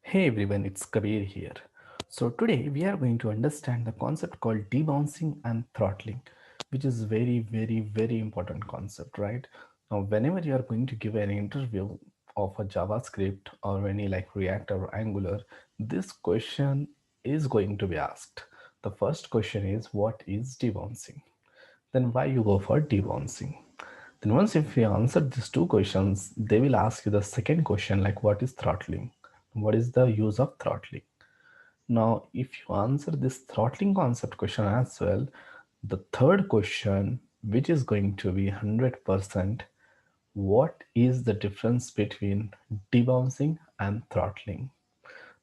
Hey everyone, it's Kabir here. So today we are going to understand the concept called debouncing and throttling, which is very important concept, right? Now, whenever you are going to give an interview of a JavaScript or any like React or Angular, this question is going to be asked. The first question is what is debouncing? Then why you go for debouncing? Then once if you answer these two questions, they will ask you the second question like what is throttling? What is the use of throttling? Now, if you answer this throttling concept question as well, the third question, which is going to be 100%, what is the difference between debouncing and throttling?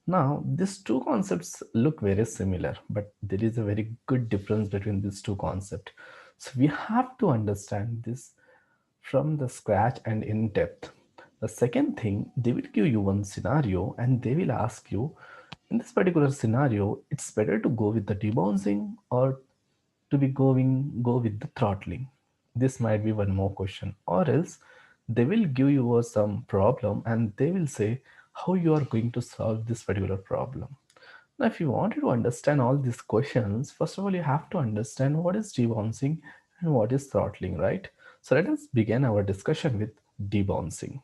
Now, these two concepts look very similar, but there is a very good difference between these two concepts. So we have to understand this from the scratch and in depth. The second thing, they will give you one scenario and they will ask you, in this particular scenario, it's better to go with the debouncing or to be go with the throttling. This might be one more question, or else they will give you some problem and they will say how you are going to solve this particular problem. Now, if you wanted to understand all these questions, first of all, you have to understand what is debouncing and what is throttling, right? So let us begin our discussion with debouncing.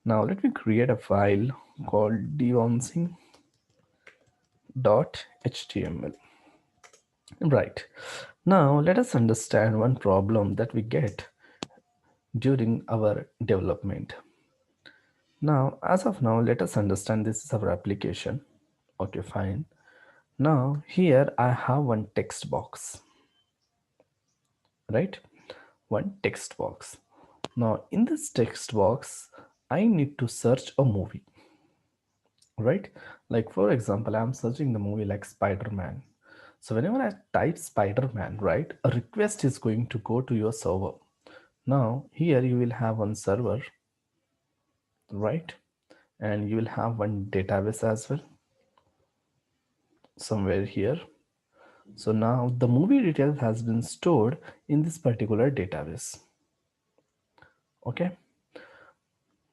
Now, let me create a file called debouncing.html. Right. Now, let us understand one problem that we get during our development. Now, as of now, let us understand this is our application. Okay, fine. Now, here I have one text box, right? One text box. Now, in this text box, I need to search a movie, right? Like, for example, I'm searching the movie like Spider-Man. So, whenever I type Spider-Man, right, a request is going to go to your server. Now, here you will have one server, right? And you will have one database as well, somewhere here. So now the movie details has been stored in this particular database. Okay.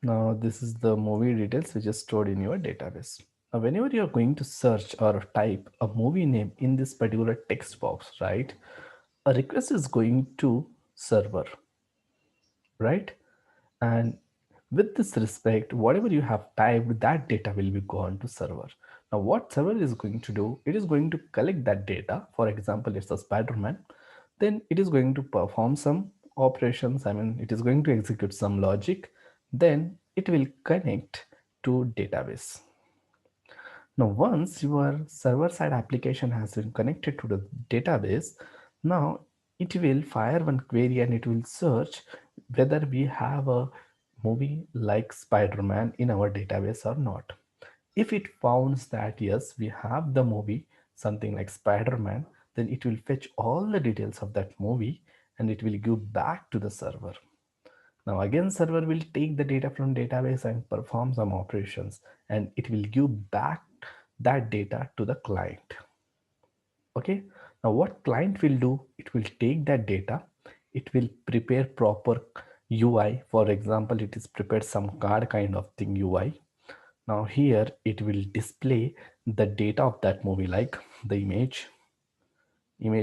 Now this is the movie details which is stored in your database. Now whenever you are going to search or type a movie name in this particular text box, right, a request is going to server, right? And with this respect, whatever you have typed, that data will be gone to server. Now what server is going to do, it is going to collect that data. For example, it's a Spider-Man, then it is going to perform some operations. I mean, it is going to execute some logic, then it will connect to database. Now once your server side application has been connected to the database, now it will fire one query and it will search whether we have a movie like Spider-Man in our database or not. If it finds that yes, we have the movie something like Spider-Man, then it will fetch all the details of that movie and it will give back to the server. Now again, server will take the data from database and perform some operations and it will give back that data to the client. Okay. Now what client will do, it will take that data, it will prepare proper UI. For example, it is prepared some card kind of thing UI. Now here it will display the data of that movie, like the image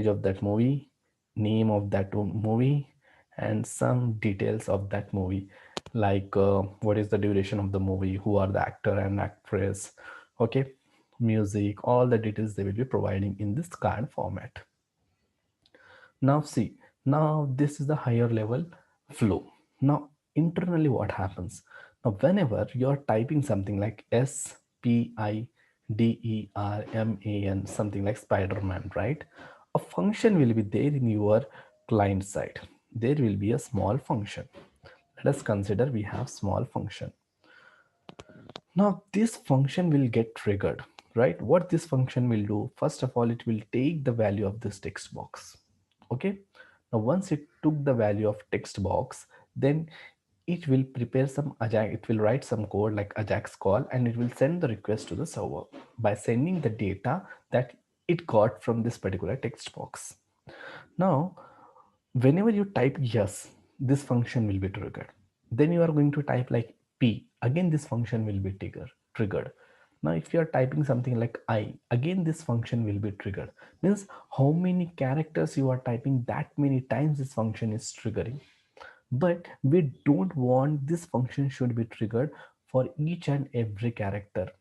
of that movie, name of that movie, and some details of that movie, like what is the duration of the movie, who are the actor and actress, okay, music, all the details they will be providing in this card format. Now see, now this is the higher level flow. Now internally what happens? Now whenever you're typing something like Spiderman, something like Spider-Man, right? A function will be there in your client side. There will be a small function. Let us consider we have small function. Now this function will get triggered, right? What this function will do, first of all, it will take the value of this text box. Okay. Now once it took the value of text box, then it will prepare some Ajax, it will write some code like Ajax call and it will send the request to the server by sending the data that it got from this particular text box. Now, whenever you type yes, this function will be triggered. Then you are going to type like P. Again, this function will be triggered. Now if you are typing something like I, again this function will be triggered. Means how many characters you are typing, that many times this function is triggering. But we don't want this function should be triggered for each and every character.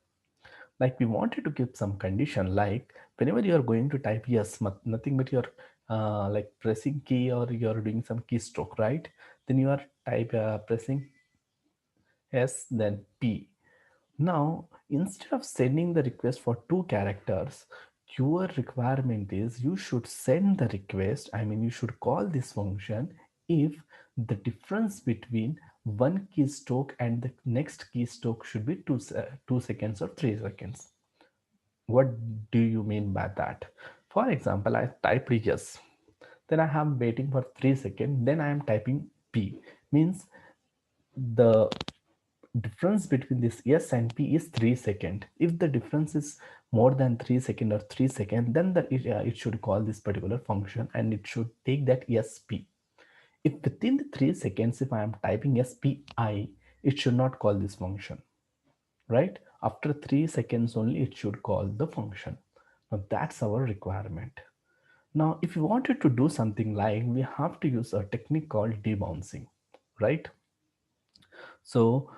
Like we wanted to keep some condition, like whenever you are going to type yes, nothing but you're like pressing key or you're doing some keystroke, right? Then you are pressing S then P. Now, instead of sending the request for two characters, your requirement is you should send the request. I mean, you should call this function if the difference between one keystroke and the next keystroke should be 2 seconds or 3 seconds. What do you mean by that? For example, I typed yes, then I am waiting for 3 seconds, then I am typing P. Means the difference between this yes and p is 3 seconds. If the difference is more than 3 seconds or 3 seconds, then it should call this particular function and it should take that yes p. If within the 3 seconds, if I am typing yes p I, it should not call this function, right? After 3 seconds only it should call the function. Now that's our requirement. Now if you wanted to do something like, we have to use a technique called debouncing, right? So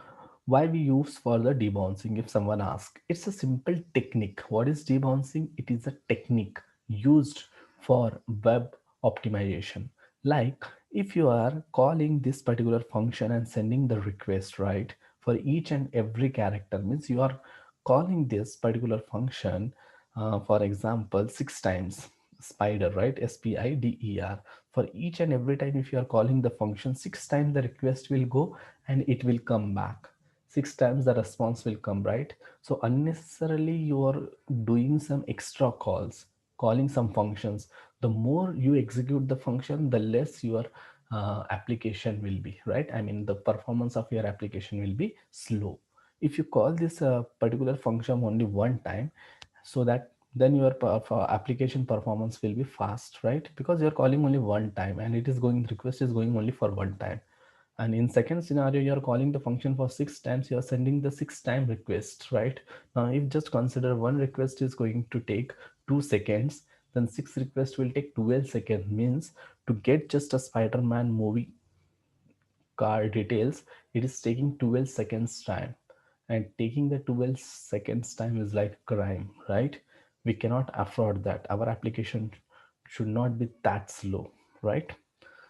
why we use for the debouncing, if someone asks, it's a simple technique. What is debouncing? It is a technique used for web optimization. Like if you are calling this particular function and sending the request, right, for each and every character, means you are calling this particular function, for example, 6 times, spider, right, spider. For each and every time, if you are calling the function 6 times, the request will go and it will come back. 6 times the response will come, right? So unnecessarily you are doing some extra calls, calling some functions. The more you execute the function, the less your application will be, right? I mean, the performance of your application will be slow. If you call this particular function only one time, so that then your application performance will be fast, right? Because you're calling only one time and it is going, request is going only for one time. And in second scenario, you're calling the function for 6 times, you're sending the 6 time request, right? Now if just consider one request is going to take 2 seconds, then six requests will take 12 seconds. Means to get just a Spider-Man movie car details, it is taking 12 seconds time, and taking the 12 seconds time is like crime, right? We cannot afford that. Our application should not be that slow, right?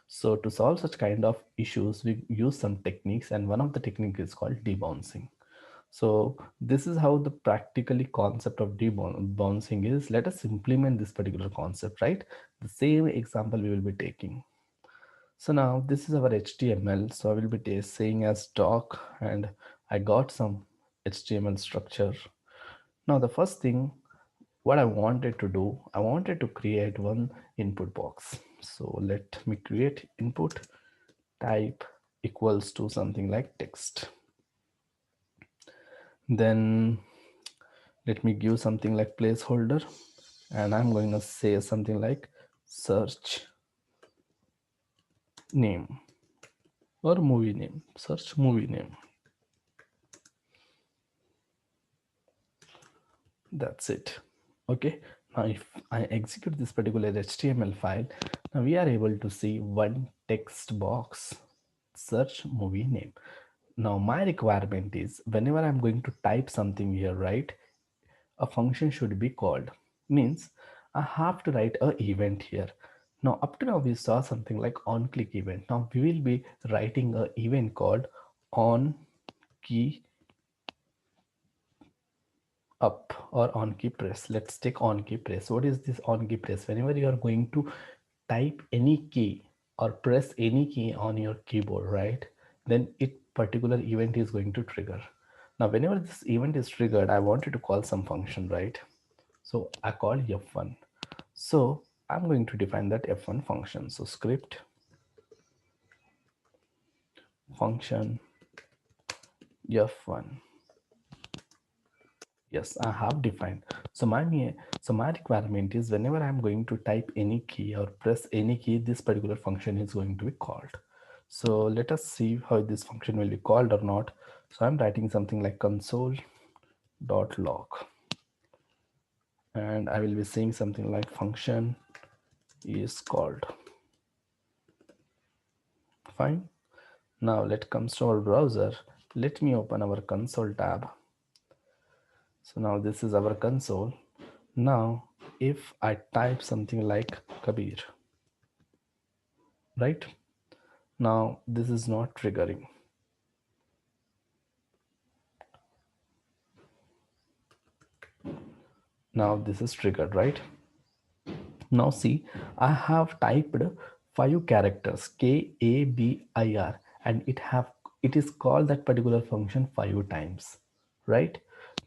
So to solve such kind of issues, we use some techniques, and one of the technique is called debouncing. So this is how the practically concept of debouncing is. Let us implement this particular concept, right? The same example we will be taking. So now this is our HTML. So I will be saying as doc, and I got some HTML structure. Now the first thing what I wanted to do, I wanted to create one input box. So let me create input type equals to something like text. Then let me give something like placeholder, and I'm going to say something like search name or movie name, search movie name. That's it. Okay, now if I execute this particular HTML file, now we are able to see one text box, search movie name. Now my requirement is whenever I'm going to type something here, right, a function should be called. Means I have to write a event here. Now up to now we saw something like on click event. Now we will be writing a event called on key up or on key press. Let's take on key press. What is this on key press? Whenever you are going to type any key or press any key on your keyboard, right, then it particular event is going to trigger. Now whenever this event is triggered, I wanted to call some function, right? So I call f1. So I'm going to define that f1 function. So script function f1. Yes, I have defined. So my requirement is whenever I'm going to type any key or press any key, this particular function is going to be called. So let us see how this function will be called or not. So I'm writing something like console dot log, and I will be saying something like function is called. Fine. Now let comes to our browser. Let me open our console tab. So now this is our console. Now if I type something like Kabir, right? Now this is not triggering. Now this is triggered, right? Now see, I have typed 5 characters KABIR, and it is called that particular function 5 times, right?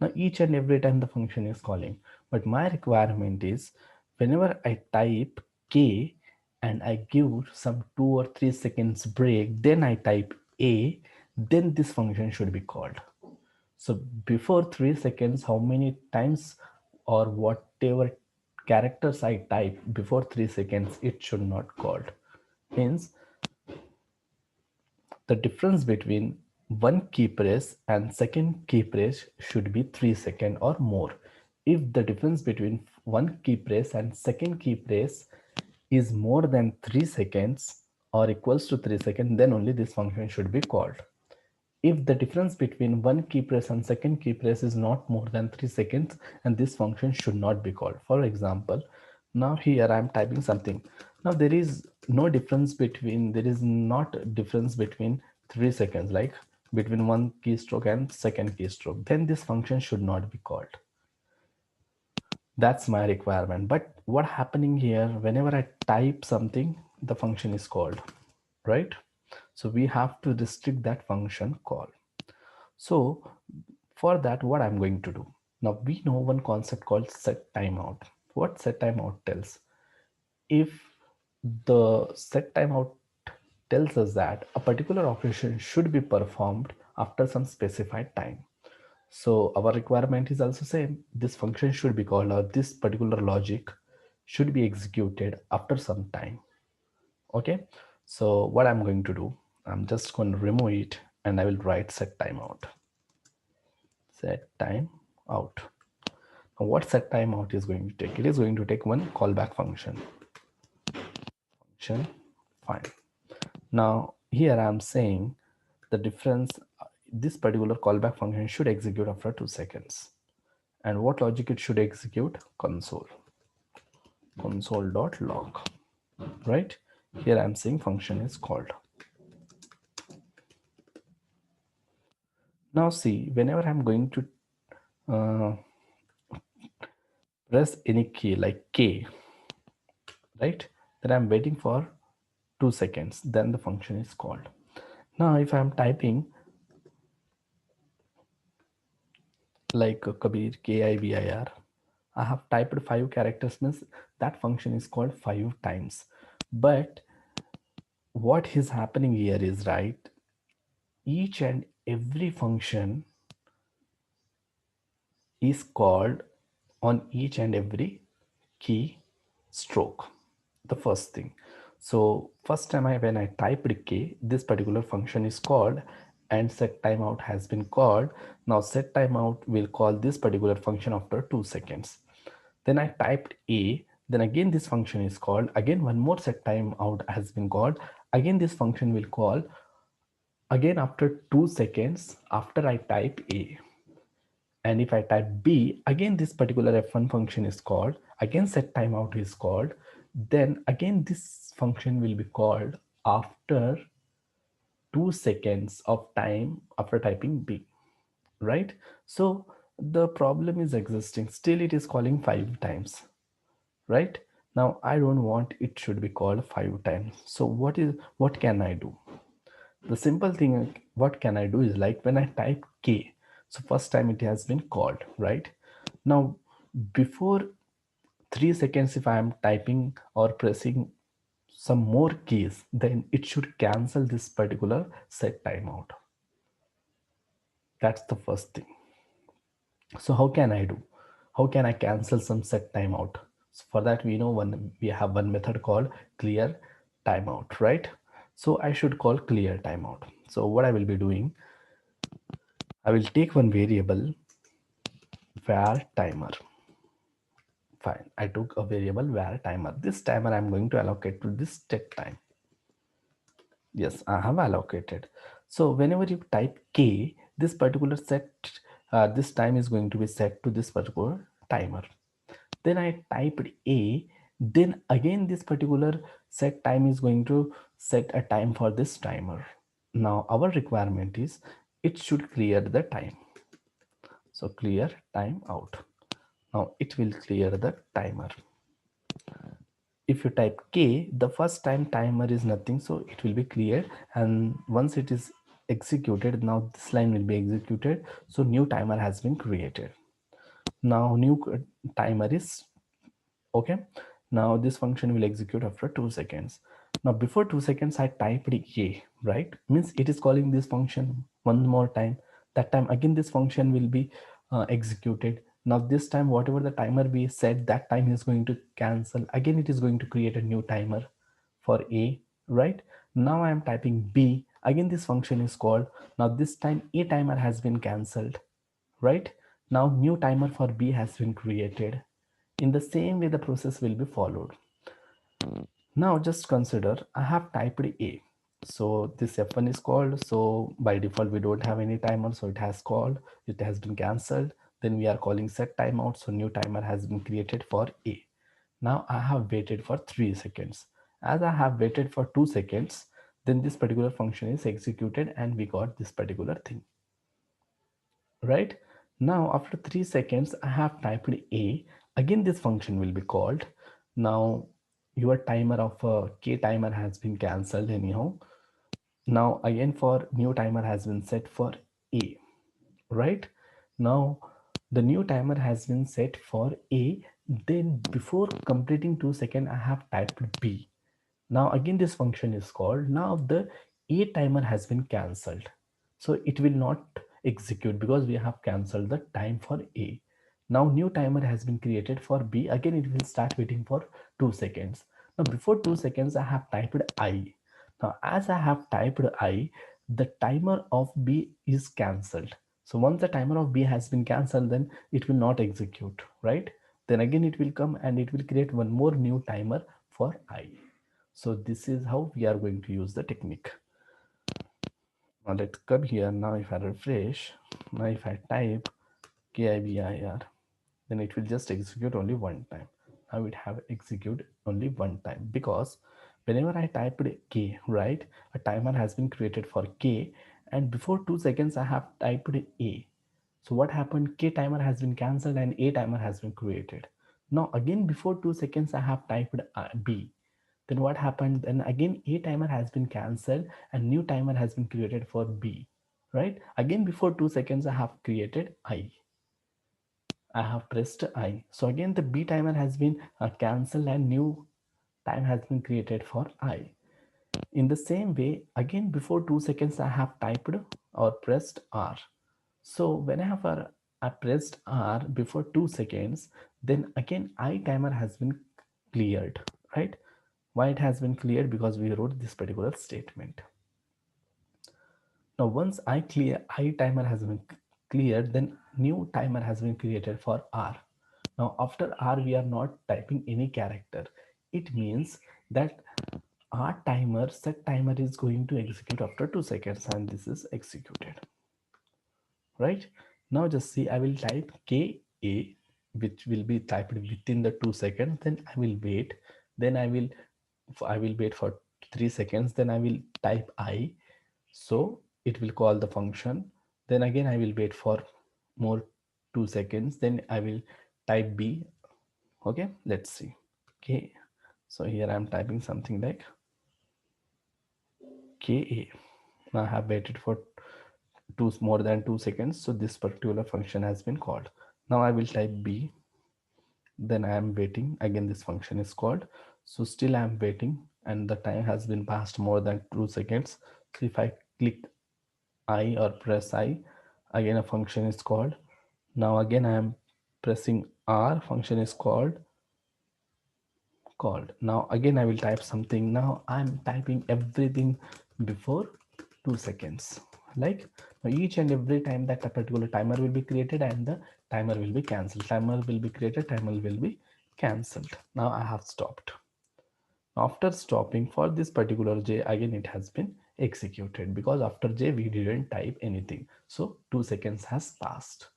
Now each and every time the function is calling, but my requirement is whenever I type K and I give some 2 or 3 seconds break, then I type A, then this function should be called. So before 3 seconds, how many times or whatever characters I type before 3 seconds, it should not called. Means the difference between one key press and second key press should be 3 seconds or more. If the difference between one key press and second key press is more than 3 seconds or equals to 3 seconds, then only this function should be called. If the difference between one key press and second key press is not more than 3 seconds, and this function should not be called. For example, now here I am typing something. Now there is no difference between, there is not a difference between 3 seconds, like between one keystroke and second keystroke, then this function should not be called. That's my requirement. But what happening here, whenever I type something, the function is called, right? So we have to restrict that function call. So for that, what I'm going to do now, we know one concept called set timeout. What set timeout tells, if the set timeout tells us that a particular operation should be performed after some specified time. So our requirement is also same. This function should be called, or this particular logic should be executed after some time. Okay. So what I'm going to do, I'm just going to remove it and I will write set timeout. Set time out. Now what set timeout is going to take? It is going to take one callback function. Fine. Now here I am saying the difference, this particular callback function should execute after 2 seconds. And what logic it should execute? Console.log, right? Here I am saying function is called. Now see, whenever I'm going to press any key like K, right? Then I'm waiting for 2 seconds, then the function is called. Now if I'm typing like Kabir, KIBIR, I have typed 5 characters, means that function is called 5 times. But what is happening here is, right, each and every function is called on each and every key stroke. The first thing. So first time when I typed K, this particular function is called and set timeout has been called. Now set timeout will call this particular function after 2 seconds. Then I typed A, then again this function is called, again one more set timeout has been called, again this function will call again after 2 seconds after I type A. And if I type B, again this particular F1 function is called, again set timeout is called, then again this function will be called after 2 seconds of time after typing B, right? So the problem is existing, still it is calling 5 times, right? Now I don't want it should be called 5 times. So what can I do? The simple thing, what can I do is, like when I type K, so first time it has been called, right? Now before 3 seconds, if I am typing or pressing some more keys, then it should cancel this particular set timeout. That's the first thing. So how can I do? How can I cancel some set timeout? So for that, we have one method called clear timeout, right? So I should call clear timeout. So what I will be doing, I will take one variable var timer. Fine, I took a variable var timer. This timer I'm going to allocate to this set time. Yes, I have allocated. So whenever you type k, this particular set, this time is going to be set to this particular timer. Then I typed a, then again this particular set time is going to set a time for this timer. Now our requirement is it should clear the time. So clear time out. Now it will clear the timer. If you type k, the first time timer is nothing, so it will be cleared, and once it is executed, now this line will be executed, so new timer has been created. Now new timer is okay. Now this function will execute after 2 seconds. Now before 2 seconds I typed a, right, means it is calling this function one more time. That time again this function will be executed. Now this time whatever the timer we set, that time is going to cancel. Again it is going to create a new timer for a, right. Now I am typing b, again this function is called. Now this time a timer has been cancelled, right. Now new timer for b has been created. In the same way the process will be followed. Now just consider I have typed a, so this f1 is called, so by default we don't have any timer, so it has called, it has been cancelled. Then we are calling set timeout, so new timer has been created for a. Now I have waited for 3 seconds. As I have waited for 2 seconds, then this particular function is executed and we got this particular thing, right. Now after 3 seconds I have typed a, again this function will be called. Now your timer of k timer has been cancelled anyhow. Now again for new timer has been set for a, right. Now the new timer has been set for a, then before completing 2 seconds I have typed b. Now again this function is called. Now the a timer has been cancelled, so it will not execute because we have cancelled the time for a. Now new timer has been created for b, again it will start waiting for 2 seconds. Now before 2 seconds I have typed I. Now as I have typed I, the timer of b is cancelled. So once the timer of b has been cancelled, then it will not execute, right. Then again it will come and it will create one more new timer for I. So this is how we are going to use the technique. Now let's come here. Now if I refresh, now if I type KIBIR, then it will just execute only one time. Now it have execute only one time because whenever I typed K, right, a timer has been created for K, and before 2 seconds I have typed A. So what happened? K timer has been cancelled and A timer has been created. Now again before 2 seconds I have typed B. Then what happened? Then again a timer has been cancelled and new timer has been created for b, right. Again before 2 seconds I have created I have pressed I, so again the b timer has been cancelled and new time has been created for I. In the same way, again before 2 seconds I have typed or pressed R. So whenever I pressed R before 2 seconds, then again I timer has been cleared, right. Why it has been cleared? Because we wrote this particular statement. Now once I clear I timer has been cleared, then new timer has been created for R. Now after R we are not typing any character. It means that our timer set timer is going to execute after 2 seconds and this is executed, right. Now just see, I will type KA, which will be typed within the 2 seconds, then I will wait, then I will wait for 3 seconds, then I will type I, so it will call the function, then again I will wait for more 2 seconds, then I will type B. Okay, let's see. Okay, so here I'm typing something like KA. Now I have waited for more than 2 seconds, so this particular function has been called. Now I will type B, then I am waiting, again this function is called, so still I am waiting and the time has been passed more than 2 seconds. So if I click I or press I, again a function is called. Now again I am pressing R, function is called. Now again I will type something. Now I'm typing everything before 2 seconds, Like each and every time that a particular timer will be created and the timer will be cancelled, timer will be created, timer will be cancelled. Now I have stopped. After stopping for this particular j, again it has been executed, because after j we didn't type anything, so 2 seconds has passed.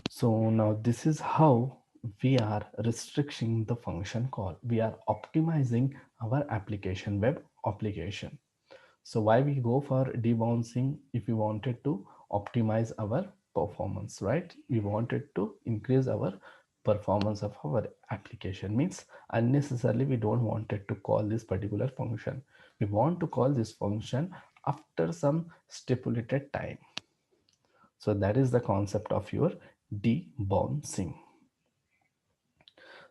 So now this is how we are restricting the function call. We are optimizing our application, web application. So why we go for debouncing? If we wanted to optimize our performance, right? We wanted to increase our performance of our application. Means unnecessarily we don't wanted to call this particular function. We want to call this function after some stipulated time. So that is the concept of your debouncing.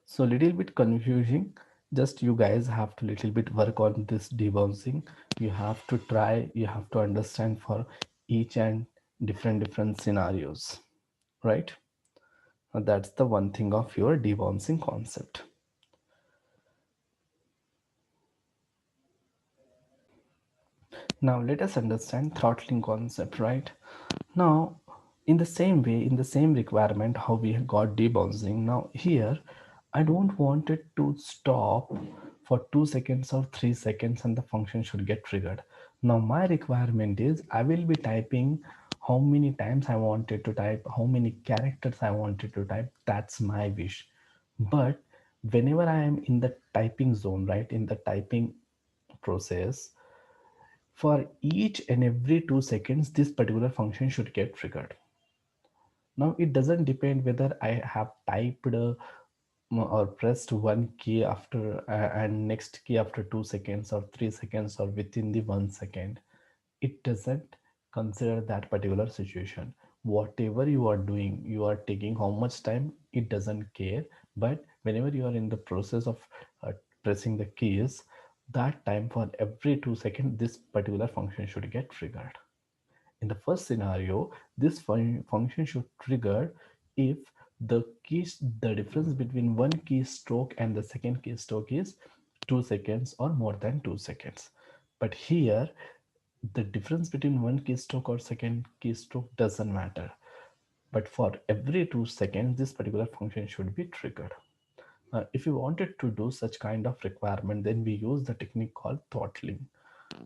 So little bit confusing, just you guys have to little bit work on this debouncing. You have to try, you have to understand for each and different scenarios, right? That's the one thing of your debouncing concept. Now let us understand throttling concept, right? Now in the same way, in the same requirement how we have got debouncing, now here I don't want it to stop for 2 seconds or 3 seconds and the function should get triggered. Now my requirement is I will be typing how many times I wanted to type, how many characters I wanted to type. That's my wish. But whenever I am in the typing zone, right, in the typing process, for each and every 2 seconds this particular function should get triggered. Now it doesn't depend whether I have typed or pressed one key after and next key after 2 seconds or 3 seconds or within the 1 second. It doesn't consider that particular situation. Whatever you are doing, you are taking how much time, it doesn't care. But whenever you are in the process of pressing the keys, that time for every 2 seconds this particular function should get triggered. In the first scenario, this function should trigger if the difference between one keystroke and the second keystroke is 2 seconds or more than 2 seconds. But here the difference between one keystroke or second keystroke doesn't matter. But for every 2 seconds, this particular function should be triggered. If you wanted to do such kind of requirement, then we use the technique called throttling.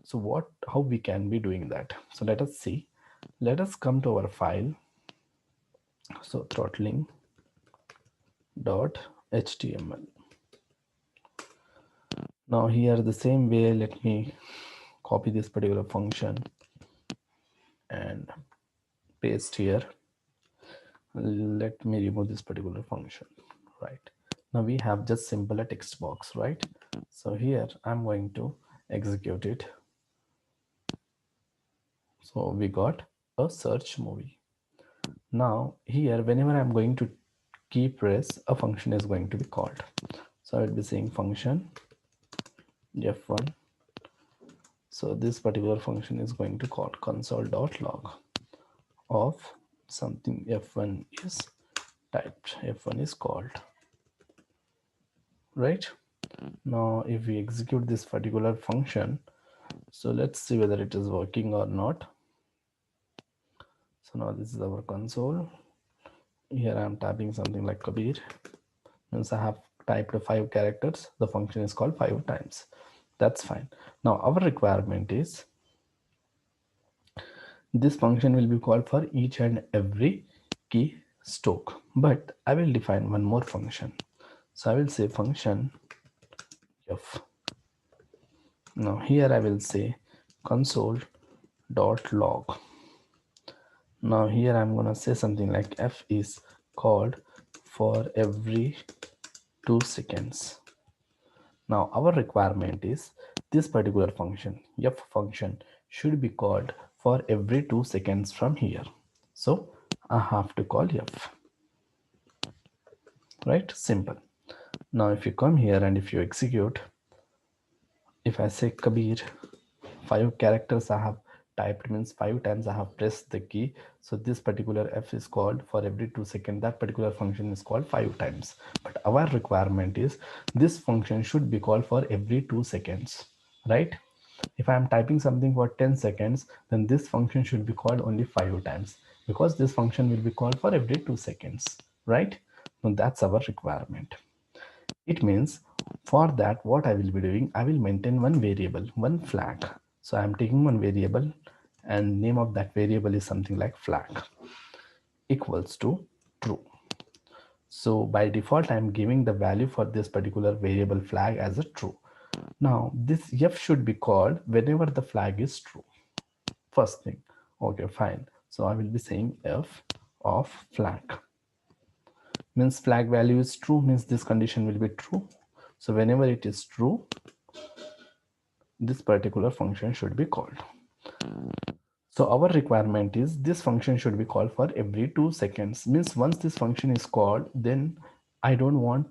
So how we can be doing that? So let us see. Let us come to our file. So throttling.html. Now here the same way, let me copy this particular function and paste here. Let me remove this particular function. Right now we have just simple a text box, right? So here I'm going to execute it. So we got a search movie. Now here whenever I'm going to key press, a function is going to be called. So I'll be saying function f1. So this particular function is going to call console.log of something f1 is typed, f1 is called, right? Now if we execute this particular function, so let's see whether it is working or not. So now this is our console. Here I am typing something like Kabir. Means I have typed 5 characters. The function is called 5 times. That's fine. Now our requirement is this function will be called for each and every key stroke. But I will define one more function. So I will say function f. Now here I will say console.log. Now here I'm gonna say something like f is called for every 2 seconds. Now our requirement is this particular function, f function, should be called for every 2 seconds from here. So I have to call f, right? Simple. Now if you come here and if you execute, if I say Kabir, 5 characters I have typed, means 5 times I have pressed the key. So this particular f is called for every 2 seconds. That particular function is called 5 times. But our requirement is this function should be called for every 2 seconds, right? If I am typing something for 10 seconds, then this function should be called only 5 times, because this function will be called for every 2 seconds, right? Now that's our requirement. It means for that, what I will be doing, I will maintain one variable, one flag. So I'm taking one variable and name of that variable is something like flag equals to true. So by default, I'm giving the value for this particular variable flag as a true. Now this f should be called whenever the flag is true. First thing, okay, fine. So I will be saying f of flag, means flag value is true, means this condition will be true. So whenever it is true, this particular function should be called. So our requirement is this function should be called for every 2 seconds, means once this function is called, then I don't want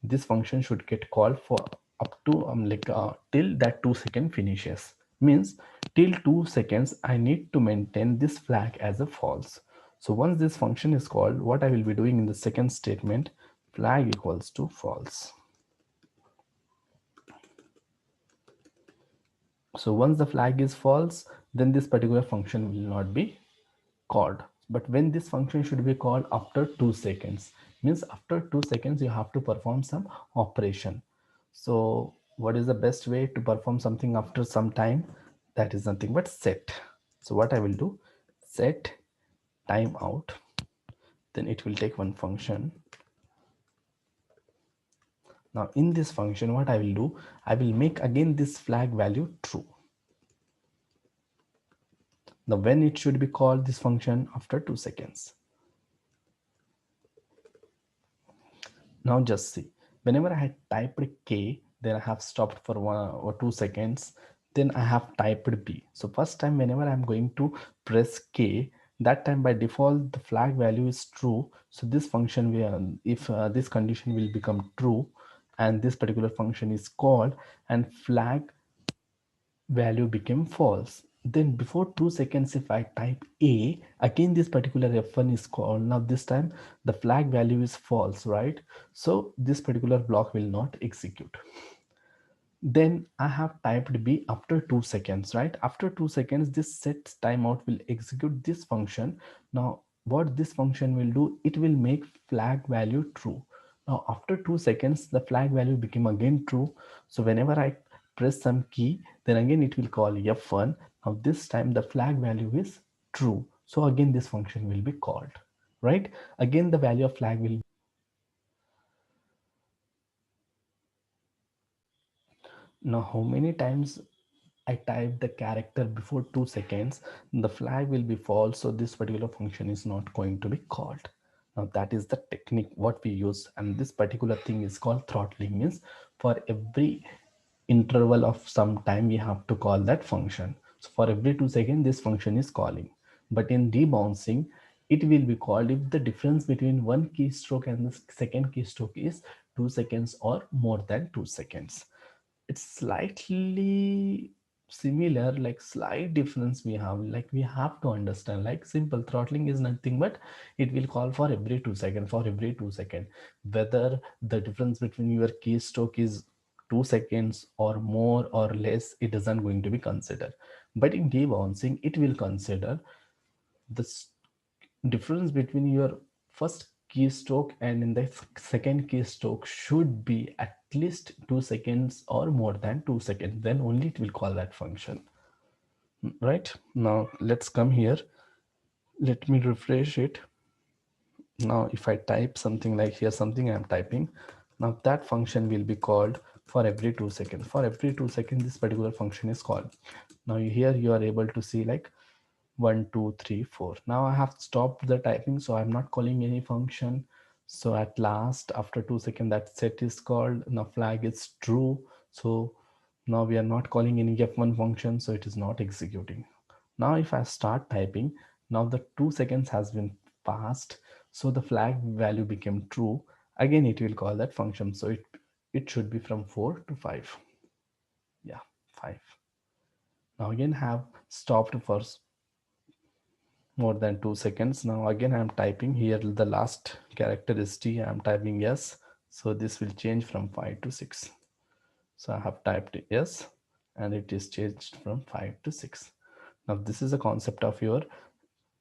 this function should get called for up to till that 2 second finishes, means till 2 seconds I need to maintain this flag as a false. So once this function is called, what I will be doing in the second statement, flag equals to false. So once the flag is false, then this particular function will not be called. But when this function should be called after 2 seconds, means after 2 seconds you have to perform some operation. So what is the best way to perform something after some time? That is nothing but set. So what I will do, set timeout, then it will take one function. Now in this function, what I will do, I will make again this flag value true. Now when it should be called, this function after 2 seconds. Now just see, whenever I had typed K, then I have stopped for 1 or 2 seconds, then I have typed B. So first time whenever I'm going to press K, that time by default the flag value is true. So this function will, if this condition will become true and this particular function is called and flag value became false, then before 2 seconds if I type A, again this particular f1 is called. Now this time the flag value is false, right? So this particular block will not execute. Then I have typed B after 2 seconds, right? After 2 seconds, this set timeout will execute this function. Now what this function will do, it will make flag value true. Now after 2 seconds, the flag value became again true. So whenever I press some key, then again it will call F1. Now this time the flag value is true. So again this function will be called, right? Again the value of flag will. Now how many times I type the character before 2 seconds, the flag will be false. So this particular function is not going to be called. Now that is the technique what we use. And this particular thing is called throttling, means for every interval of some time, we have to call that function. So for every 2 seconds, this function is calling. But in debouncing, it will be called if the difference between one keystroke and the second keystroke is 2 seconds or more than 2 seconds. It's slightly similar, like slight difference we have, like we have to understand, like simple throttling is nothing but it will call for every 2 seconds, for every 2 seconds, whether the difference between your keystroke is 2 seconds or more or less, it isn't going to be considered. But in debouncing, it will consider the difference between your first keystroke and in the second keystroke should be at least 2 seconds or more than 2 seconds, then only it will call that function. Right, now let's come here, let me refresh it. Now if I type something like here, something I'm typing, now that function will be called for every 2 seconds. For every 2 seconds this particular function is called. Now here you are able to see like 1 2 3 4. Now I have stopped the typing, so I'm not calling any function. So at last after 2 seconds that set is called. Now flag is true, so now we are not calling any f1 function, so it is not executing. Now if I start typing, now the 2 seconds has been passed, so the flag value became true. Again it will call that function, so it should be from 4 to 5. Yeah, 5. Now again have stopped for more than 2 seconds. Now again I'm typing here, the last character is T, I'm typing yes, so this will change from 5 to 6. So I have typed yes, and it is changed from 5 to 6. Now this is a concept of your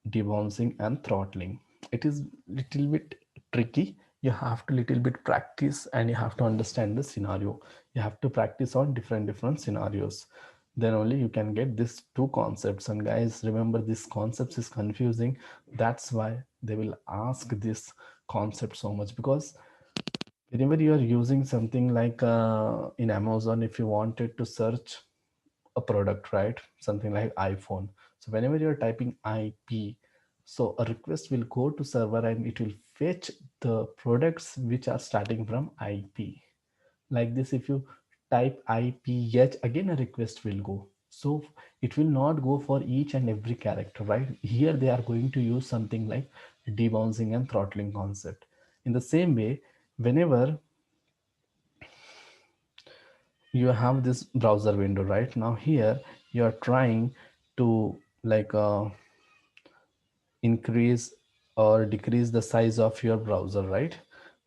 debouncing and throttling. It is little bit tricky. You have to little bit practice, and you have to understand the scenario. You have to practice on different scenarios. Then only you can get these two concepts. And guys, remember, this concepts is confusing. That's why they will ask this concept so much, because whenever you are using something like in Amazon, if you wanted to search a product, right? Something like iPhone. So whenever you're typing IP, so a request will go to server and it will fetch the products which are starting from IP. Like this, if you type IPH, again a request will go. So it will not go for each and every character, right? Here they are going to use something like debouncing and throttling concept. In the same way, whenever you have this browser window, right? Now here you are trying to like increase or decrease the size of your browser, right?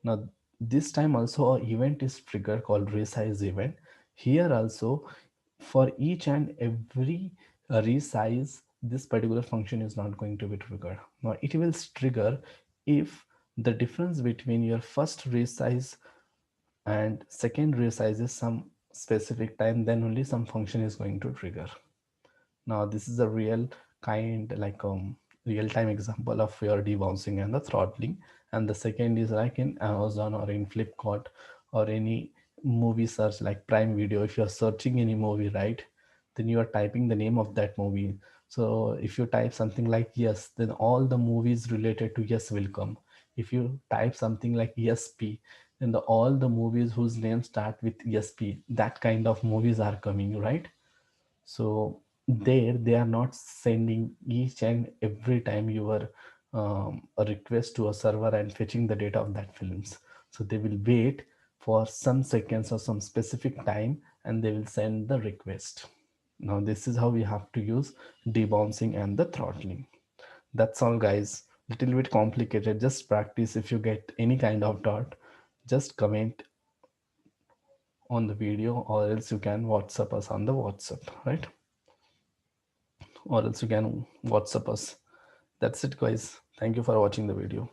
Now this time also a event is triggered called resize event. Here also, for each and every resize, this particular function is not going to be triggered. Now it will trigger if the difference between your first resize and second resize is some specific time, then only some function is going to trigger. Now this is a real kind like real-time example of your debouncing and the throttling. And the second is like in Amazon or in Flipkart or any movie search like Prime Video. If you're searching any movie, right, then you are typing the name of that movie. So if you type something like yes, then all the movies related to yes will come. If you type something like ESP, then all the movies whose names start with ESP, that kind of movies are coming, right? So there they are not sending each and every time your a request to a server and fetching the data of that films. So they will wait for some seconds or some specific time and they will send the request. Now this is how we have to use debouncing and the throttling. That's all guys. Little bit complicated. Just practice. If you get any kind of doubt, just comment on the video, or else you can WhatsApp us on the WhatsApp, right? Or else you can WhatsApp us. That's it, guys. Thank you for watching the video.